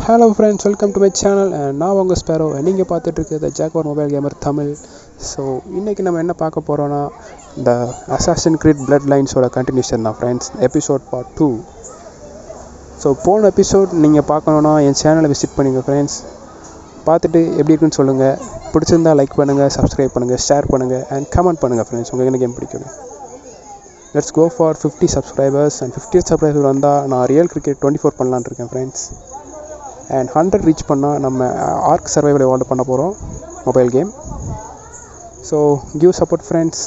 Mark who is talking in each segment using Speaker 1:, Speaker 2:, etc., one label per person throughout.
Speaker 1: Hello friends, welcome to my channel. நான் உங்கள் Sparrow. நீங்கள் பார்த்துட்ருக்குது ஜாக்வார் மொபைல் கேமர் தமிழ். ஸோ இன்றைக்கி நம்ம என்ன பார்க்க போகிறோன்னா, இந்த அசாசின் கிரீட் பிளட் லைன்ஸோட கண்டினியூஷன் தான் ஃப்ரெண்ட்ஸ், எபிசோட் பார்ட் 2. ஸோ போன எபிசோட் நீங்கள் பார்க்கணுன்னா என் சேனலை விசிட் பண்ணுங்க ஃப்ரெண்ட்ஸ். பார்த்துட்டு எப்படி இருக்குன்னு சொல்லுங்கள். பிடிச்சிருந்தா லைக் பண்ணுங்கள், சப்ஸ்கிரைப் பண்ணுங்கள், ஷேர் பண்ணுங்கள் அண்ட் கமெண்ட் பண்ணுங்கள் ஃப்ரெண்ட்ஸ். உங்களுக்கு என்ன கேம் பிடிக்கும். Let's go for 50 subscribers. And 50 subscriber வந்தால் நான் ரியல் கிரிக்கெட் 24 பண்ணலான்னு இருக்கேன் ஃப்ரெண்ட்ஸ். அண்ட் 100 ரீச் பண்ணால் நம்ம ஆர்க் சர்வைவல் எவால்வ் பண்ண போகிறோம், mobile game. So give support friends.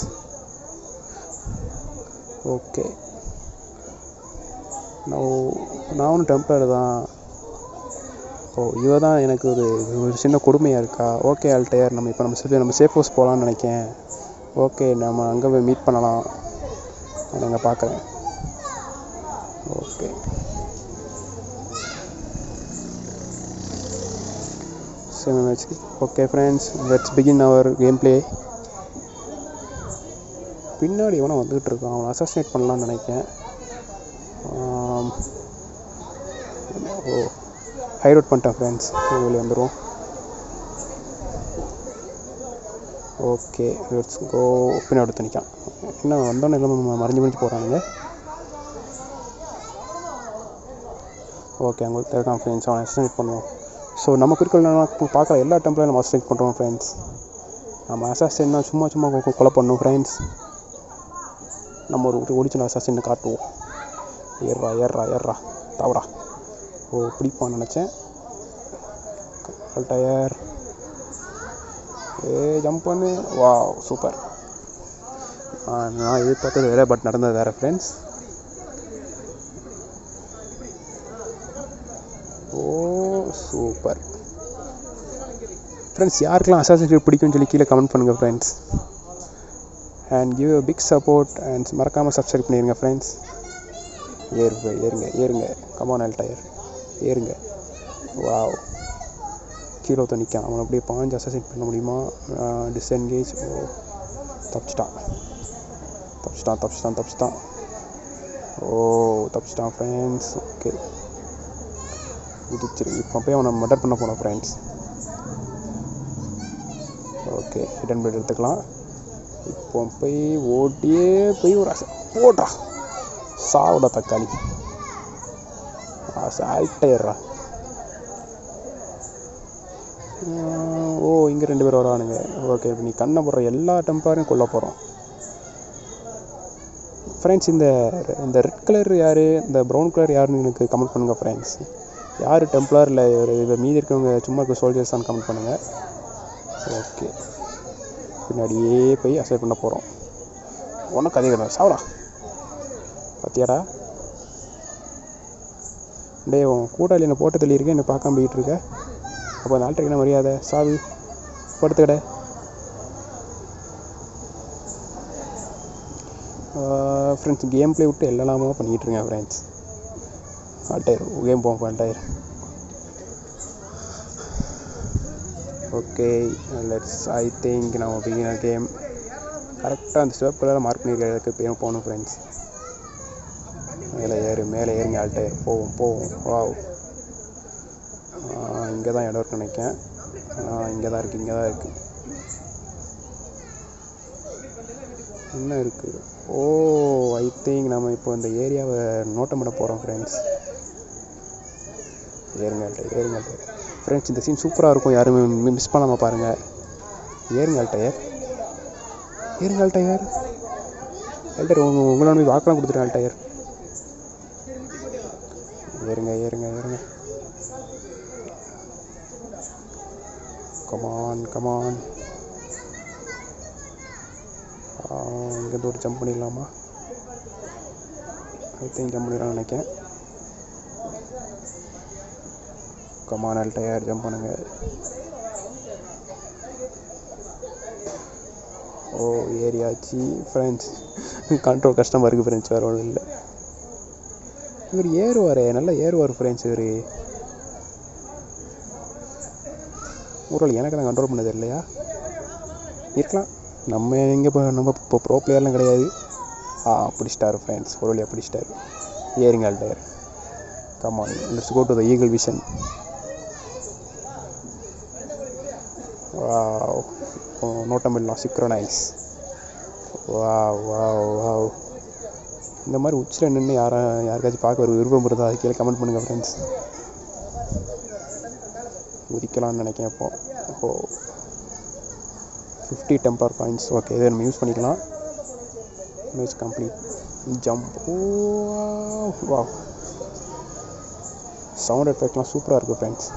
Speaker 1: Okay, நான் ஒன்றும் டெம்ப்ளர் தான். இவ தான் எனக்கு ஒரு சின்ன கொடுமையாக இருக்கா. ஓகே ஆல்டையர், நம்ம சேஃப் ஹவுஸ் போகலான்னு நினைக்கேன். ஓகே, நம்ம அங்கே போய் மீட் பண்ணலாம். நான் அங்கே பார்க்குறேன். Okay, okay friends, let's begin our game play. பின்னாடி எவனோ வந்துகிட்டு இருக்கான், அவனை அசாசினேட் பண்ணலான்னு நினைக்கிறேன். ஹைட் அவுட் பண்ணிட்டேன் ஃப்ரெண்ட்ஸ், வெளியே வந்துடும். Okay, let's go. பின்னாடி நிற்கான். என்ன வந்தோன்னே எல்லாம் மறைஞ்சு போகிறானுங்க. ஓகே, அங்கே இருக்கான் ஃப்ரெண்ட்ஸ், அவனை அசாசினேட் பண்ணுவோம். ஸோ நம்ம குறிக்கோள் பார்க்குற எல்லா டெம்பிளையும் நம்ம அசாசினேட் பண்ணுறோம் ஃப்ரெண்ட்ஸ். நம்ம அசாசின்னா சும்மா கொலை பண்ணணும் ஃப்ரெண்ட்ஸ். நம்ம ஒரு ஒரிஜினல் அசாசின்னு காட்டுவோம். ஏறா தாவரா. பிடிப்பான்னு நினச்சேன். டயர் ஜம்ப் பண்ணு. வா, சூப்பர். நான் எதிர்பார்த்தது வேறு, பட் நடந்தது வேறு ஃப்ரெண்ட்ஸ். Super friends. யாருக்கெல்லாம் அசாசின் கிரீட் பிடிக்கும்னு சொல்லி கீழே கமெண்ட் பண்ணுங்கள் friends. And give a big support and மறக்காமல் சப்ஸ்கிரைப் பண்ணிடுங்க ஃப்ரெண்ட்ஸ். ஏறுங்க கமான் ஆல்டையர், ஏறுங்க. வாவ், கீழே நிற்கான். அவனை அப்படியே பாஞ்சு அசாசின் பண்ண முடியுமா? டிஸ்என்கேஜ். தப்பிச்சிட்டான் ஃப்ரெண்ட்ஸ். ஓகே, குதிச்சிரு. இப்போ போய் அவனை மர்டர் பண்ண போனோம் ஃப்ரெண்ட்ஸ். ஓகே, ரிட்டன் பிளேட் எடுத்துக்கலாம். இப்போ போய் ஒரு போடுறா. சாவுடா தக்காளி. ஆல்டையர்ரா. இங்கே 2 பேர் வரானுங்க. ஓகே, இப்போ நீ கண்ணை போடுற எல்லா டெம்ப்ளாரையும் கொல்ல போகிறோம் ஃப்ரெண்ட்ஸ். இந்த ரெட் கலர் யார், இந்த ப்ரௌன் கலர் யாருன்னு எனக்கு கமெண்ட் பண்ணுங்கள் ஃப்ரெண்ட்ஸ். யார் டெம்ப்ளார் இல்லை மீதி இருக்கவங்க சும்மா இருக்க சோல்ஜர்ஸ் தான் கமெண்ட் பண்ணுங்கள். ஓகே, பின்னாடியே போய் அசைட் பண்ண போகிறோம். உனக்கு அதே கிடையாது. சாவடா. பார்த்தியாடா டே, உன் கூட்டாளி என்னை போட்டு தள்ளியிருக்கேன், என்னை பார்க்காம போயிட்டு இருக்க. அப்போ அந்த ஆள்கிட்ட என்ன மரியாதை? சாவு, படுத்து கடை. ஃப்ரெண்ட்ஸ், கேம் பிளே விட்டு எல்லாமே பண்ணிக்கிட்டு இருக்கேன் ஃப்ரெண்ட்ஸ். ஆல்டையர் கேம் போவோம் ஆல்டையர். ஓகே, ஐ திங்க் நம்ம பிகினர் கேம். கரெக்டாக அந்த சிவப்பு கலரில் மார்க் பண்ணியிருக்கிறதுக்கு போகணும் ஃப்ரெண்ட்ஸ். மேலே ஏறுங்க ஆல்டையர். போவோம். வாவ், இங்கே தான் இடம் இருக்குன்னு நினைக்கிறேன். இங்கே தான் இருக்குது. என்ன இருக்குது? ஐ திங்க் நம்ம இப்போ இந்த ஏரியாவை நோட்டம் பண்ண போகிறோம் ஃப்ரெண்ட்ஸ். ஏறுங்க ஆல்டையர் ஃப்ரெண்ட்ஸ். இந்த சீன் சூப்பராக இருக்கும், யாருமே மிஸ் பண்ணாமல் பாருங்கள். ஏறுங்க ஆல்டையர். உங்களோட போய் வாக்கெலாம் கொடுத்துருங்க ஆல்டையர். ஏறுங்க. கமான். இங்கேருந்து ஒரு ஜம்ப் பண்ணிடலாமா? ஐ திங்க் ஜம்ப் பண்ணிடலாம்னு நினைக்கிறேன். கமான் ஆல்டையர், ஜம்ப் பண்ணுங்க. ஏரியாச்சு ஃப்ரெண்ட்ஸ். கண்ட்ரோல் கஷ்டமாக இருக்குது ஃப்ரெண்ட்ஸ், வேறு ஒன்றும் இல்லை. இவர் நல்லா ஏறுவார் ஃப்ரெண்ட்ஸ். ஒரு எனக்கு தான் கண்ட்ரோல் பண்ணது இல்லையா? இருக்கலாம். நம்ம இப்போ ப்ரோ பிளேயர்லாம் கிடையாது. பிடிச்சிட்டாரு ஃப்ரெண்ட்ஸ், ஒரு வழியாக பிடிச்சிட்டாரு. ஏறுங்க Altair. Come on, let's go to the Eagle Vision. நோட்டமில்லாம் சிக்ரோனைஸ். வாவ். இந்த மாதிரி உச்சில் நின்று யாருக்காச்சும் பார்க்க ஒரு விருப்பம் இருந்தால் அது கீழே கமெண்ட் பண்ணுங்கள் ஃப்ரெண்ட்ஸ். உதிக்கலாம்னு நினைக்கிறேன். இப்போது 50 டெம்பர் காயின்ஸ். ஓகே, இதை நம்ம யூஸ் பண்ணிக்கலாம். Image complete. Jump. Wow, sound எஃபெக்ட்லாம் சூப்பராக இருக்குது ஃப்ரெண்ட்ஸ்.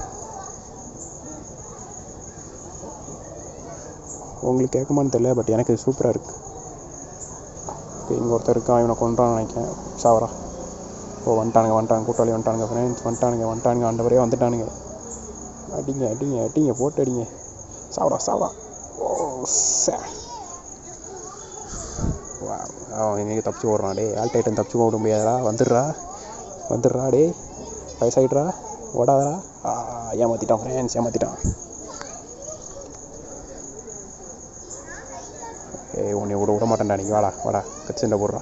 Speaker 1: உங்களுக்கு கேட்குமான்னு தெரியல, பட் எனக்கு சூப்பராக இருக்குது. ஓகே, இங்கே ஒருத்தர் இருக்கான், இவனை கொண்டான்னு நினைக்கிறேன். சாவரா. வந்துட்டானுங்க கூட்டாளி வந்துட்டானுங்க ஃப்ரெண்ட்ஸ். வந்துட்டானுங்க ஆண்டவரே வந்துட்டானுங்க. அடிங்க போட்டு அடிங்க. சாவரா. அவன் எங்கே தப்பிச்சு ஓடுறான். டே ஆல்டைட்டன் தப்பிச்சு ஓட முடியாதா? வந்துடுறா டே, வயசாகிட்றா, ஓடாதடா. ஏமாற்றிட்டான் ஃப்ரெண்ட்ஸ், ஏமாற்றிட்டான். உன்னை விட மாட்டேன்டா, நீங்கள் வாடா கச்சண்டை போடுறா.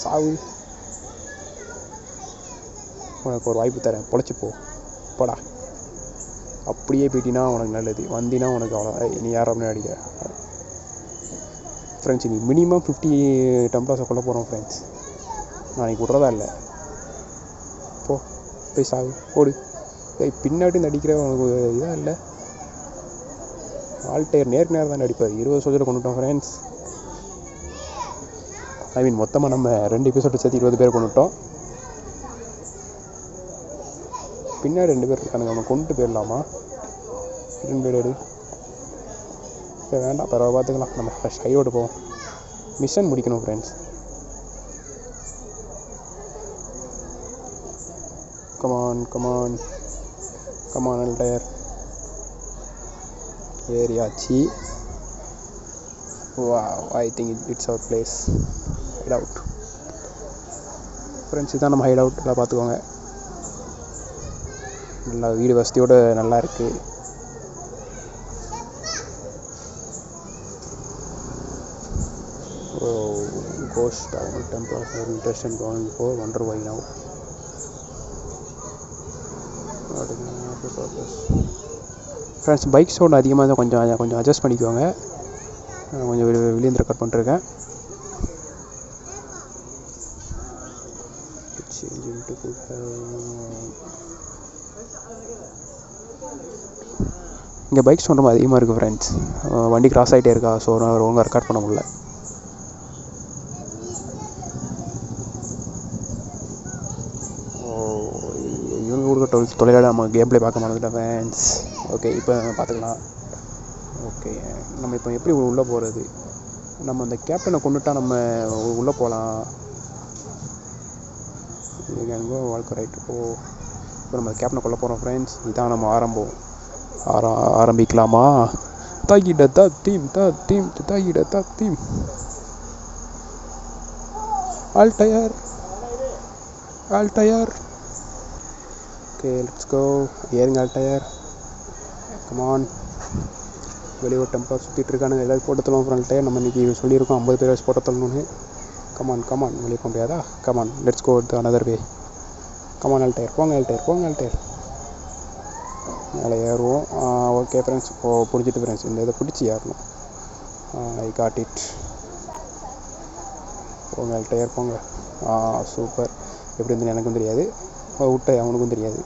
Speaker 1: சாவு. உனக்கு ஒரு வாய்ப்பு தரேன், பொழைச்சி போடா. அப்படியே போயிட்டினா உனக்கு நல்லது, வந்தினா உனக்கு அவ்வளோ. நீ யாரும் அப்படின்னு அடிக்க ஃப்ரெண்ட்ஸ். நீ மினிமம் 50 டெம்ப்ளாஸை கொள்ள போகிறோம் ஃப்ரெண்ட்ஸ். நாளைக்கு விட்றதா இல்லை. போய் சாவு, ஓடு. பின்னாடி இந்த அடிக்கிற உனக்கு இதாக இல்லை. ஆல்டையர் நேருக்கு நேரம் தானே அடிப்பார். 20 சோல்ஜரை கொண்டுட்டோம் ஃப்ரெண்ட்ஸ். மொத்தமாக நம்ம 2 எபிசோடு சேர்த்து 20 பேர் கொண்டுட்டோம். பின்னாடி 2 பேர் இருக்கானுங்க, நம்ம கொண்டு போயிடலாமா? 2 பேர் எடு. வேண்டாம், பரவாயில்ல, பார்த்துக்கலாம். நம்ம ஹைரோடு போவோம். மிஷன் முடிக்கணும் ஃப்ரெண்ட்ஸ். Come on Altair. ஏரியாச்சு. I think it's our place. Hide out friends. இதுதான் நம்ம ஹைட் அவுட். எல்லாம் பார்த்துக்கோங்க. நல்லா வீடு வசதியோடு நல்லா இருக்குது. Ghost temple of interest going for wonder why now. Friends, bike sound அதிகமாக தான், கொஞ்சம் அட்ஜஸ்ட் பண்ணிக்குவாங்க. கொஞ்சம் வெளியேந்திர கட் பண்ணிருக்கேன். இங்கே பைக் சவுண்ட் ரொம்ப அதிகமாக இருக்குது ஃப்ரெண்ட்ஸ். வண்டி கிராஸ் ஆகிட்டே இருக்கா, ஸோ ஒழுங்காக ரெக்கார்ட் பண்ண முடியல. தொலைவில் நம்ம கேம் பிளே பார்க்க மாட்டேங்கிட்டோம் ஃப்ரெண்ட்ஸ். ஓகே, இப்போ பார்த்துக்கலாம். ஓகே, நம்ம இப்போ எப்படி உள்ளே போகிறது? நம்ம அந்த கேப்டனை கொண்டுட்டா நம்ம உள்ளே போகலாம். வாழ்க்கை ரைட்டு. இப்போ நம்ம கேப்டனை கொள்ள போகிறோம் ஃப்ரெண்ட்ஸ். இதுதான் நம்ம ஆரம்பிக்கலாமா? தாக்கிட team Altair. Okay, let's go. ஏறுங்க ஆல்டையர். கமான். வெளியூர் டெம்பர் சுற்றிட்டு இருக்கானுங்க. எல்லாரும் போட்டு தள்ளுவோம் ஃப்ரெண்ட்டையர். நம்ம இன்றைக்கி சொல்லியிருக்கோம் 50 பேர் போட்டு தள்ளணும்னு. கமான் வெளியே போக முடியாதா? Come on, let's go another way. Come on Altair, போங்க ஆல்டையர். மேலே ஏறுவோம். ஓகே ஃப்ரெண்ட்ஸ், பிடிச்சிட்டு ஃப்ரெண்ட்ஸ் இந்த இதை பிடிச்சி ஏறணும். I got it. போங்க ஆல்டையர், போங்க. சூப்பர். எப்படி இருந்துன்னு எனக்கும் தெரியாது, விட்ட அவனுக்கும் தெரியாது.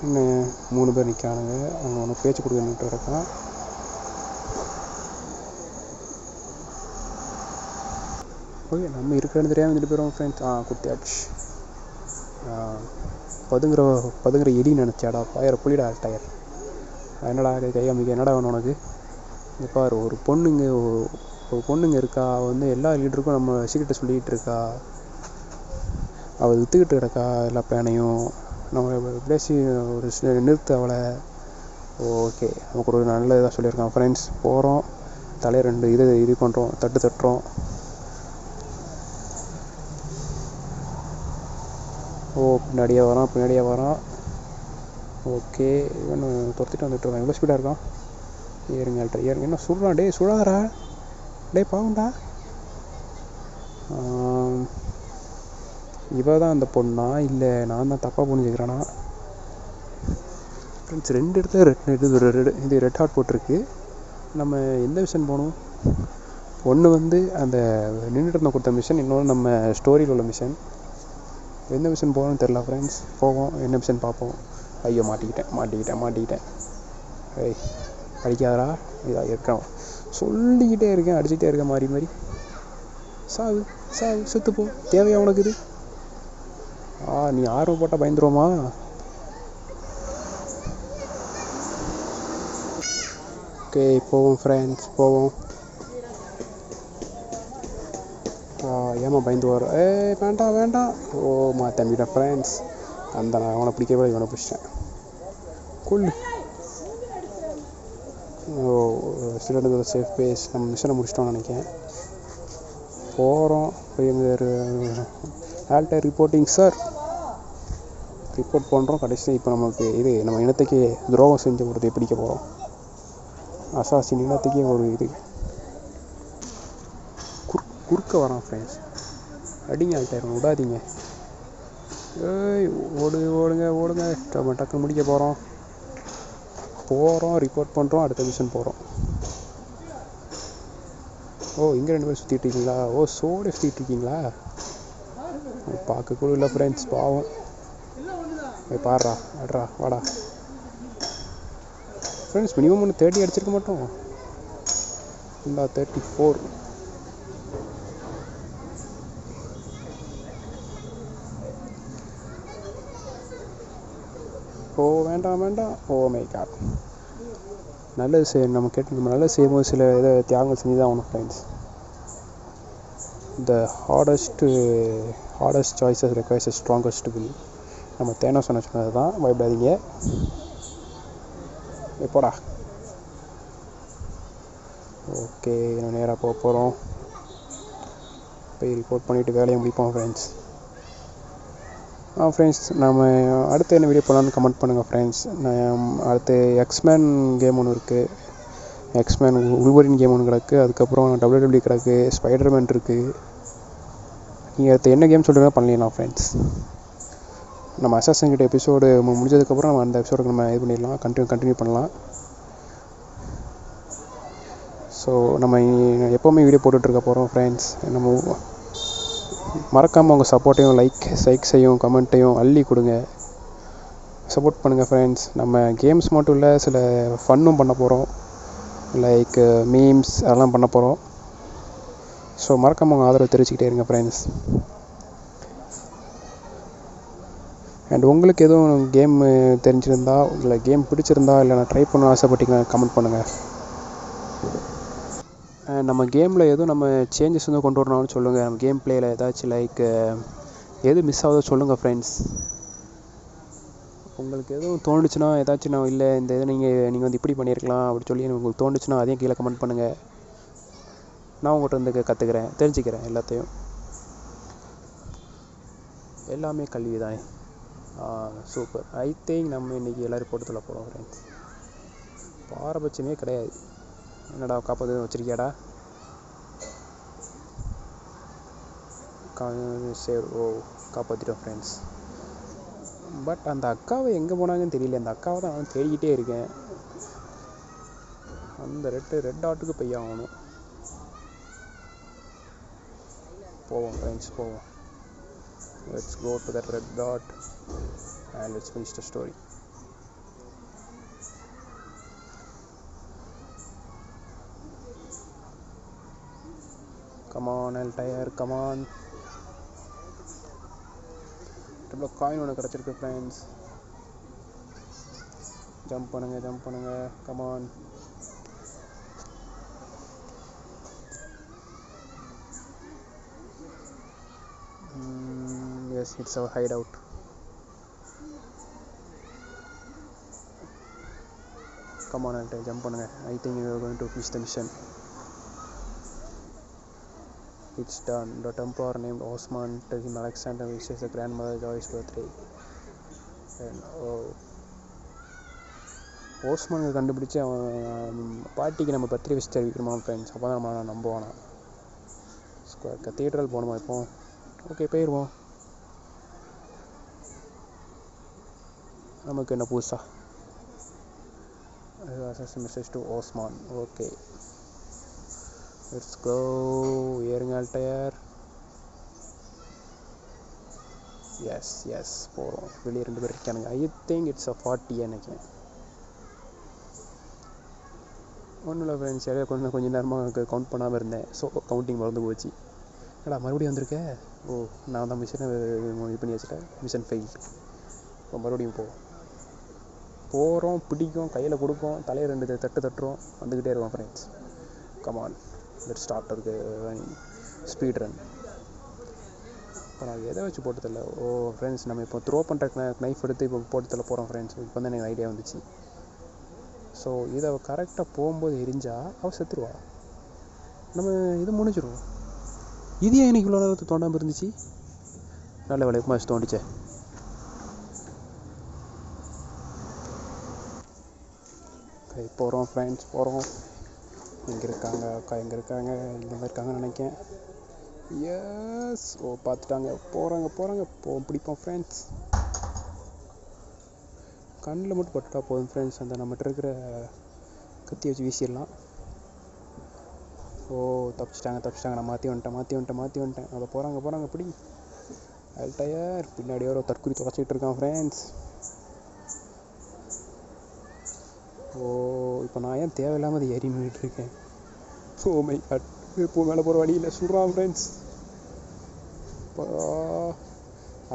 Speaker 1: இன்னும் 3 பேர் நிற்கிறானுங்க. அவங்க ஒன்று பேச்சு கொடுக்க இருக்கான். ஓகே, நம்ம இருக்கிறது தெரியாமல் 2 பேரும் ஃப்ரெண்ட்ஸ். குத்தியாச்சு. பதுங்குற எலி நினச்சாடா, பாயிர புள்ளிடா ஆல்டையர். என்னடா கையாமிக்க, என்னடா வேணும் உனக்கு? இங்கே பாரு, ஒரு பொண்ணுங்க இருக்கா. எல்லா லீடருக்கும் நம்ம சீக்கிரத்தை சொல்லிக்கிட்டு இருக்கா. அவள் விற்றுக்கிட்டு கிடக்கா எல்லா பிளானையும். நம்ம பேசி ஒரு நிறுத்த அவளை. ஓகே, நமக்கு ஒரு நல்ல இதாக சொல்லியிருக்கான் ஃப்ரெண்ட்ஸ். போகிறோம், தலையை 2 இது பண்ணுறோம், தட்டுறோம். பின்னாடியே வரான். ஓகே, இவன் துரத்திட்டு வந்துட்டுருக்கான். எவ்வளோ ஸ்பீடாக இருக்கான். ஏறுங்க ஆல்டையர். என்ன சுடுறான்? டே சுடாதரா, டே பாவண்டா. இவ தான் அந்த பொண்ணா இல்லை நான் தான் தப்பாக புரிஞ்சுக்கிறேன்னா? ஃப்ரெண்ட்ஸ் 2 இடத்துல இது ரெட் ஹார்ட் போட்டிருக்கு. நம்ம எந்த மிஷன் போகணும்? ஒன்று வந்து அந்த நின்றுட்டு இருந்த கொடுத்த மிஷன், இன்னொன்று நம்ம ஸ்டோரியில் உள்ள மிஷன். எந்த மிஷன் போகணும்னு தெரில ஃப்ரெண்ட்ஸ். போவோம், என்ன மிஷன் பார்ப்போம். ஐயோ மாட்டிக்கிட்டேன். ஏய் அடிக்காதரா, இதாக இருக்கேன் சொல்லிக்கிட்டே இருக்கேன், அடிச்சுக்கிட்டே இருக்கேன் மாறி. சாவு செத்துப்போ, தேவையா உனக்கு இது? நீ ஆர்வம் போட்டால் பயந்துருவோமா? ஓகே போவோம் ஃப்ரெண்ட்ஸ், போவோம். ஏமா பயந்து வர? வேண்டாம். தம்பிட்டேன் ஃப்ரெண்ட்ஸ். நான் அவனை பிடிக்கவே இவனை பிடிச்சிட்டேன். கொல்லு. Student safe base. நம்ம மிஷனை முடிச்சிட்டோம்னு நினைக்கிறேன். போகிறோம். Alter reporting sir. ரிப்போர்ட் பண்ணுறோம். கடைசி இப்போ நமக்கு நம்ம இனத்துக்கு துரோகம் செஞ்ச ஒருத்தை பிடிக்க போகிறோம். அசாசின் இனத்துக்கே ஒரு குறுக்க வரான் ஃப்ரெண்ட்ஸ். அடிங்க ஆல்டர், விடாதீங்க. ஓடுங்க. நம்ம டக்குன்னு முடிக்க போகிறோம். ரிப்போர்ட் பண்ணுறோம். அடுத்த மிஷன் போகிறோம். இங்கே 2 பேர் சுற்றிட்டு இருக்கீங்களா? சோடு சுற்றிட்டு இருக்கீங்களா? பார்க்க கூட இல்லை ஃப்ரெண்ட்ஸ், பாவம். பாடுறா வாடா ஃப்ரெண்ட்ஸ். மினிமம் ஒன்று 30 அடிச்சிருக்க மாட்டோம். இந்த 34. வேண்டாம். My God. நல்லது நம்ம நல்லது செய்யும்போது சில இதை தியாகங்கள் செஞ்சு தான் ஆகணும் friends. The hardest choices requires the strongest will. நம்ம தேனோஸ் சொன்னது தான், பயப்படாதீங்க. எப்போடா? ஓகே, நம்ம நேராக போகிறோம். போய் ரிப்போர்ட் பண்ணிவிட்டு வேலையை முடிப்போம் ஃப்ரெண்ட்ஸ். ஃப்ரெண்ட்ஸ், நம்ம அடுத்து என்ன வீடியோ போடலான்னு கமெண்ட் பண்ணுங்கள் ஃப்ரெண்ட்ஸ். அடுத்து எக்ஸ்மேன் கேம் ஒன்று இருக்குது. எக்ஸ்மேன் உல்வரின் கேம் ஒன்று கிடக்கு. அதுக்கப்புறம் WWE கிடக்கு. ஸ்பைடர்மேன் இருக்குது. நீங்கள் அடுத்து என்ன கேம் சொல்கிறீங்க பண்ணிடலாம் ஃப்ரெண்ட்ஸ். நம்ம அசாசின் கிட்ட எபிசோடு முடிஞ்சதுக்கப்புறம் நம்ம அந்த எபிசோடுக்கு நம்ம இது பண்ணிடலாம், கண்டினியூ பண்ணலாம். ஸோ நம்ம எப்போவுமே வீடியோ போட்டுட்ருக்க போகிறோம் ஃப்ரெண்ட்ஸ். நம்ம மறக்காமல் உங்கள் சப்போர்ட்டையும் லைக்ஸையும் கமெண்ட்டையும் அள்ளி கொடுங்க. சப்போர்ட் பண்ணுங்கள் ஃப்ரெண்ட்ஸ். நம்ம கேம்ஸ் மட்டும் இல்லை, சில ஃபன்னும் பண்ண போகிறோம். லைக் மீம்ஸ் அதெல்லாம் பண்ண போகிறோம். ஸோ மறக்காமல் உங்கள் ஆதரவு தெரிவிச்சுக்கிட்டே இருங்க ஃப்ரெண்ட்ஸ். அண்ட் உங்களுக்கு எதுவும் கேம் தெரிஞ்சிருந்தா, இல்லை கேம் பிடிச்சிருந்தா, இல்லை நான் ட்ரை பண்ண ஆசைப்பட்டீங்கன்னா கமெண்ட் பண்ணுங்கள். நம்ம கேமில் எதுவும் நம்ம சேஞ்சஸ் வந்து கொண்டு வரணும்னு சொல்லுங்கள். நம்ம கேம் பிளேயில் ஏதாச்சும் எது மிஸ் ஆகுதோ சொல்லுங்கள் ஃப்ரெண்ட்ஸ். உங்களுக்கு எதுவும் தோணுச்சுன்னா, ஏதாச்சும் நான் இல்லை இந்த இதை நீங்கள் வந்து இப்படி பண்ணியிருக்கலாம் அப்படி சொல்லி உங்களுக்கு தோணுச்சுன்னா அதையும் கீழே கமெண்ட் பண்ணுங்கள். நான் உங்கள்கிட்ட வந்து கற்றுக்கிறேன், தெரிஞ்சுக்கிறேன் எல்லாத்தையும். எல்லாமே கல்வி தான். சூப்பர். ஐ திங்க் நம்ம இன்றைக்கி எல்லோரும் போட்டு சொல்ல போகிறோம் ஃப்ரெண்ட்ஸ். பாரபட்சமே கிடையாது. என்னடா காப்பாற்று வச்சுருக்கியாடா? காப்பாற்றிட்டோம் ஃப்ரெண்ட்ஸ். பட் அந்த அக்காவை எங்கே போனாங்கன்னு தெரியல. அந்த அக்காவை தான் நான் தேடிக்கிட்டே இருக்கேன். அந்த ரெட் டாட்டுக்கு போய் ஆகணும். போவோம் ஃப்ரெண்ட்ஸ், போவோம். Let's go to that red dot and let's finish the story. Come on Altair, come on. Double coin ஒன்று கிடச்சிருக்கு ஃப்ரெண்ட்ஸ். ஜம்ப் பண்ணுங்க. Come on. Yes, it's our hideout. Come on Altair, jump பண்ணுங்க. I think we are going to finish the mission. It's done. The Templar named Osman tells him Alexander wishes the grandmother Joy's birthday. And Osman கண்டுபிடிச்சி அவன் பாட்டிக்கு நம்ம பத்திரிக்கை வச்சு தெரிவிக்கணுமா friends. அப்போ தான் நம்ம நம்புவானா. கத்தீட்ரல் போகணுமா இப்போ? ஓகே போயிடுவோம். நமக்கு என்ன புதுசா assassin message to Osman. Okay let's go. ஏறுங்க டயர். எஸ் போகிறோம். வெளியே 2 பேர் இருக்கானுங்க. ஐ திங்க் இட்ஸ் அ 40 நினைக்கிறேன். ஒன்றும் இல்லை ஃப்ரெண்ட்ஸ், இடையே கொஞ்சம் நேரமாக கவுண்ட் பண்ணாமல் இருந்தேன். ஸோ கவுண்டிங் மறந்து போச்சு. ஏடா மறுபடியும் வந்திருக்கேன். ஓ நான் தான் மிஷினை இது பண்ணி வச்சுட்டேன். Mission fail. இப்போ மறுபடியும் போகிறோம், பிடிக்கும், கையில் கொடுப்போம், தலையை 2 தட்டு தட்டுறோம், வந்துக்கிட்டே இருக்கோம் ஃப்ரெண்ட்ஸ். Come on let's start. இருக்கு ஸ்பீட் ரன். இப்போ நான் எதை வச்சு போட்டதில்ல. ஓ ஃப்ரெண்ட்ஸ், நம்ம இப்போ த்ரோ பண்ணுற நைஃப் எடுத்து இப்போ போட்டதில் போகிறோம் ஃப்ரெண்ட்ஸ். இப்போ வந்து எனக்கு ஐடியா வந்துச்சு. ஸோ இதை கரெக்டாக போகும்போது எரிஞ்சால் அவள் செத்துருவா. நம்ம இது முடிஞ்சிடும். இது ஏன் எனக்கு இவ்வளோ நேரத்துக்கு தோண்டாமல் இருந்துச்சு? நல்ல வேலை மாச்சு தோண்டிச்சேன். போகிறோம் ஃப்ரெண்ட்ஸ், போகிறோம். எங்கே இருக்காங்க அக்கா? எங்கே இருக்காங்க? இங்கே தான் இருக்காங்கன்னு நினைக்கிறேன். எஸ். ஓ பார்த்துட்டாங்க. போகிறாங்க. பிடிப்போம் ஃப்ரெண்ட்ஸ். கண்ணில் மட்டும் பட்டுட்டா போதும் ஃப்ரெண்ட்ஸ். அந்த நம்மகிட்ட இருக்கிற கத்தி வச்சு வீசிடலாம். ஓ தப்பிச்சிட்டாங்க. நான் மாற்றி வந்துட்டேன். அதை போகிறாங்க பிடி. டயர் பின்னாடி ஒரு தற்குறி தொலைச்சிக்கிட்டு இருக்கான் ஃப்ரெண்ட்ஸ். ஓ இப்போ நான் ஏன் தேவையில்லாமல் அதை ஏறி நின்றுட்டுருக்கேன். Oh my God. இப்போ மேலே போகிற வழியில் சுடுறான் ஃப்ரெண்ட்ஸ்.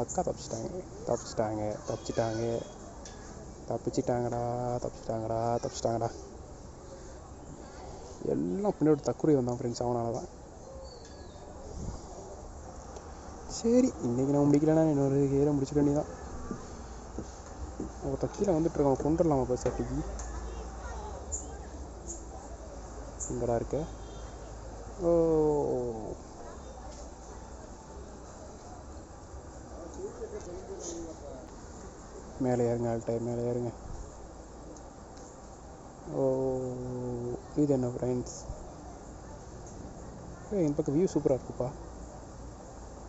Speaker 1: அக்கா தப்பிச்சிட்டாங்கடா. எல்லாம் பின்னாடி தக்குறி வந்தான் ஃப்ரெண்ட்ஸ். அவனால தான். சரி, இன்றைக்கி நம்ம முடிக்கலன்னா இன்னொரு ஏற முடிச்சுக்க வேண்டியதான். ஒருத்தன் கீழே வந்துட்டுருக்கான். கொண்டுடலாமா இப்போ சட்டிக்கு? எங்கடா இருக்க? ஓ மேலே ஏறுங்க. ஓ இது என்ன ஃப்ரெண்ட்ஸ்? இந்த பக்கம் வியூ சூப்பராக இருக்குப்பா.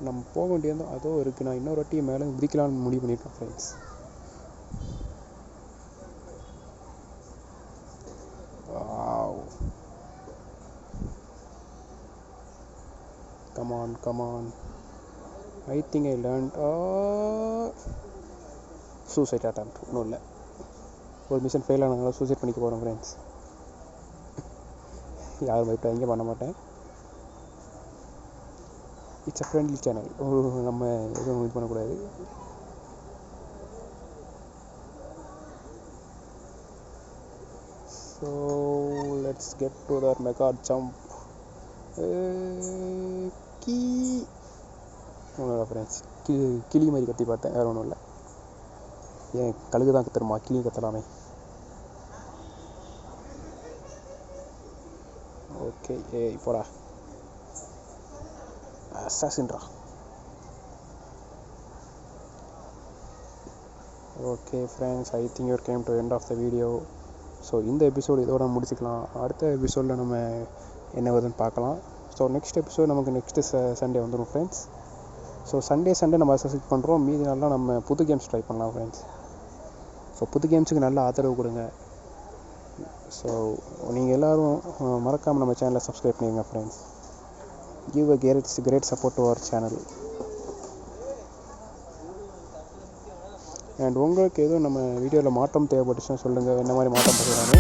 Speaker 1: நம்ம போக வேண்டியதோ அதோ இருக்குது. நான் இன்னொரு வாட்டி மேலே குதிக்கலாம்னு முடிவு பண்ணியிருக்கேன் friends. Come on. I think I learned suicide attempt. ஒன்றும் இல்லை, ஒரு மிஷன் ஃபெயில் ஆனதுனால சூசைட் பண்ணிக்க போகிறோம் ஃப்ரெண்ட்ஸ். யாரும் பயப்பட எங்கே பண்ண மாட்டேன். It's a friendly channel. நம்ம எதுவும் இது பண்ணக்கூடாது. So let's get to the mega jump. ஒன்றும் இல்லை ஃப்ரெண்ட்ஸ், கிளி மாதிரி கத்தி பார்த்தேன், வேறு ஒன்றும் இல்லை. ஏன் கழுகு தான் கத்துருமா, கிளி கத்தலாமே. ஓகே இப்போடா அசாசின்ரா. Okay friends, I think your came to end of the video. So இந்த எபிசோடு இதோட முடிச்சுக்கலாம். அடுத்த எபிசோடில் நம்ம என்ன வருதுன்னு பார்க்கலாம். ஸோ நெக்ஸ்ட் எபிசோட் நமக்கு நெக்ஸ்ட்டு சண்டே வந்துடும் ஃப்ரெண்ட்ஸ். ஸோ சண்டே நம்ம அசசிட் பண்ணுறோம். மீதி நாள்லாம் நம்ம புது கேம்ஸ் ட்ரை பண்ணலாம் ஃப்ரெண்ட்ஸ். ஸோ புது கேம்ஸுக்கு நல்ல ஆதரவு கொடுங்க. ஸோ நீங்கள் எல்லோரும் மறக்காமல் நம்ம சேனலை சப்ஸ்கிரைப் பண்ணிடுங்க friends. Give a great support to our channel. And உங்களுக்கு எதுவும் நம்ம வீடியோவில் மாற்றம் தேவைப்பட்டுச்சுன்னா சொல்லுங்கள், என்ன மாதிரி மாற்றம் பண்ணுறாங்க.